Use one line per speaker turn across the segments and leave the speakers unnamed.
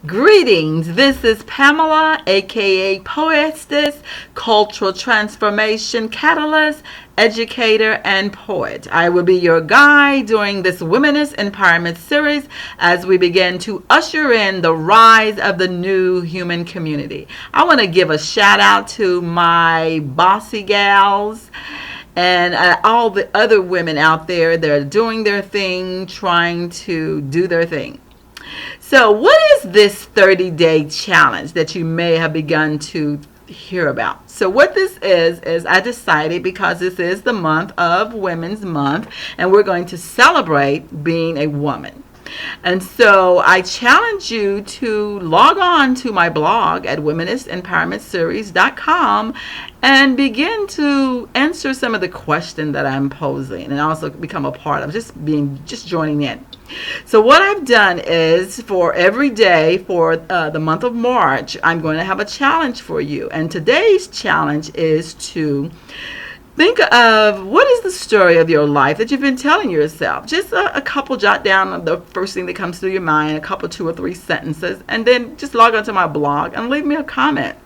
Greetings, this is Pamela, aka Poetess, Cultural Transformation Catalyst, Educator, and Poet. I will be your guide during this Womenist Empowerment series as we begin to usher in the rise of the new human community. I want to give a shout out to my bossy gals and all the other women out there that are doing their thing, trying to do their thing. So, what is this 30-day challenge that you may have begun to hear about? So, what this is I decided because this is the month of Women's Month, and we're going to celebrate being a woman. And so I challenge you to log on to my blog at womenistempowermentseries.com and begin to answer some of the questions that I'm posing and also become a part of just joining in. So what I've done is for every day for the month of March, I'm going to have a challenge for you. And today's challenge is to think of what is the story of your life that you've been telling yourself. Just a couple, jot down the first thing that comes through your mind, a couple, 2 or 3 sentences, and then just log onto my blog and leave me a comment.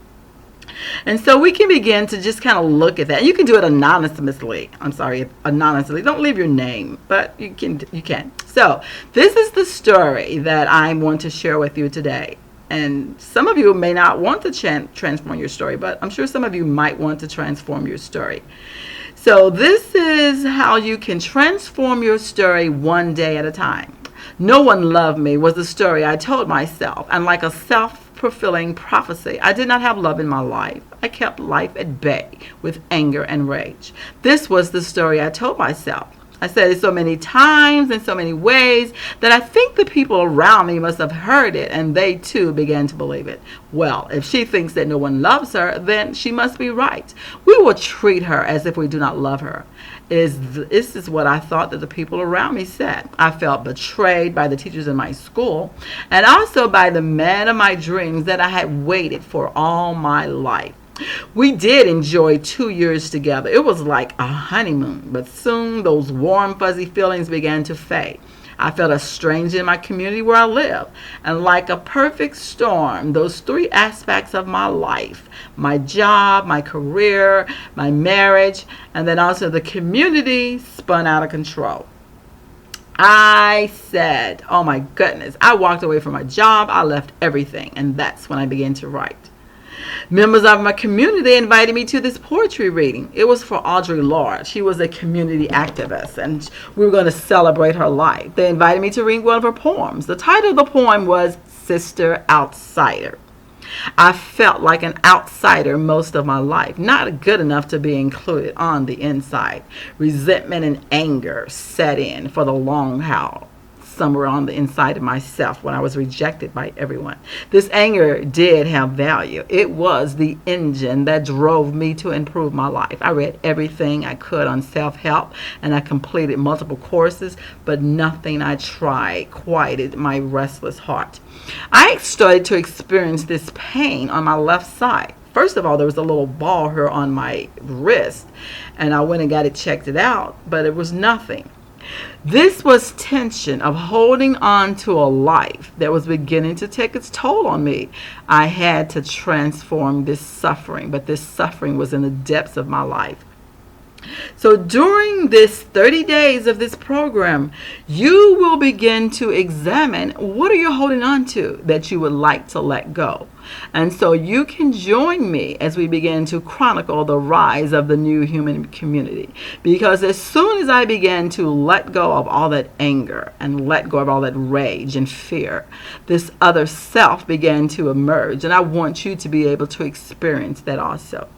And so we can begin to just kind of look at that. You can do it anonymously. Anonymously. Don't leave your name, but you can. So this is the story that I want to share with you today. And some of you may not want to transform your story, but I'm sure some of you might want to transform your story. So this is how you can transform your story one day at a time. No one loved me was the story I told myself. And like a self-fulfilling prophecy, I did not have love in my life. I kept life at bay with anger and rage. This was the story I told myself. I said it so many times in so many ways that I think the people around me must have heard it and they too began to believe it. Well, if she thinks that no one loves her, then she must be right. We will treat her as if we do not love her. This is what I thought that the people around me said. I felt betrayed by the teachers in my school and also by the man of my dreams that I had waited for all my life. We did enjoy 2 years together. It was like a honeymoon, but soon those warm, fuzzy feelings began to fade. I felt a stranger in my community where I live. And like a perfect storm, those 3 aspects of my life, my job, my career, my marriage, and then also the community spun out of control. I said, oh my goodness, I walked away from my job. I left everything. And that's when I began to write. Members of my community invited me to this poetry reading. It was for Audre Lorde. She was a community activist, and we were going to celebrate her life. They invited me to read one of her poems. The title of the poem was Sister Outsider. I felt like an outsider most of my life, not good enough to be included on the inside. Resentment and anger set in for the long haul. Somewhere on the inside of myself when I was rejected by everyone. This anger did have value. It was the engine that drove me to improve my life. I read everything I could on self-help and I completed multiple courses, but nothing I tried quieted my restless heart. I started to experience this pain on my left side. First of all, there was a little ball here on my wrist, and I went and got it checked it out, but it was nothing. This was tension of holding on to a life that was beginning to take its toll on me. I had to transform this suffering, but this suffering was in the depths of my life. So during this 30 days of this program, you will begin to examine what are you holding on to that you would like to let go. And so you can join me as we begin to chronicle the rise of the new human community. Because as soon as I began to let go of all that anger and let go of all that rage and fear, this other self began to emerge. And I want you to be able to experience that also.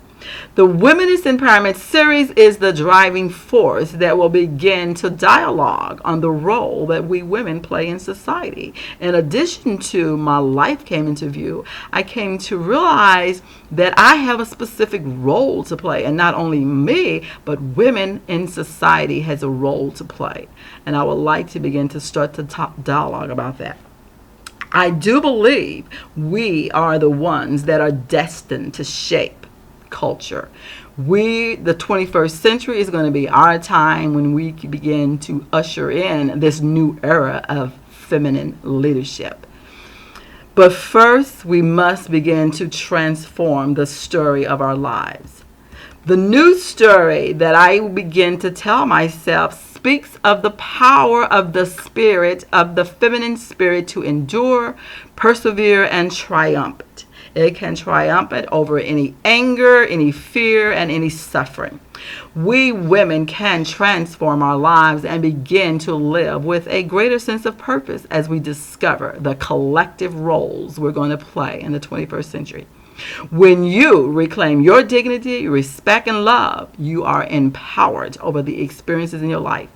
The Womenist Empowerment series is the driving force that will begin to dialogue on the role that we women play in society. In addition to my life came into view, I came to realize that I have a specific role to play, and not only me, but women in society has a role to play. And I would like to begin to start to dialogue about that. I do believe we are the ones that are destined to shape culture. The 21st century is going to be our time when we begin to usher in this new era of feminine leadership. But first, we must begin to transform the story of our lives. The new story that I begin to tell myself speaks of the power of the spirit, of the feminine spirit, to endure, persevere, and triumph. It can triumph over any anger, any fear, and any suffering. We women can transform our lives and begin to live with a greater sense of purpose as we discover the collective roles we're going to play in the 21st century. When you reclaim your dignity, respect, and love, you are empowered over the experiences in your life.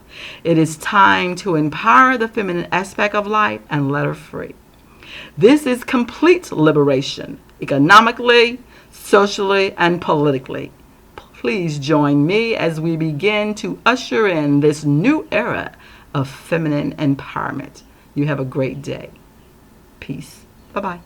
It is time to empower the feminine aspect of life and let her free. This is complete liberation, economically, socially, and politically. Please join me as we begin to usher in this new era of feminine empowerment. You have a great day. Peace. Bye-bye.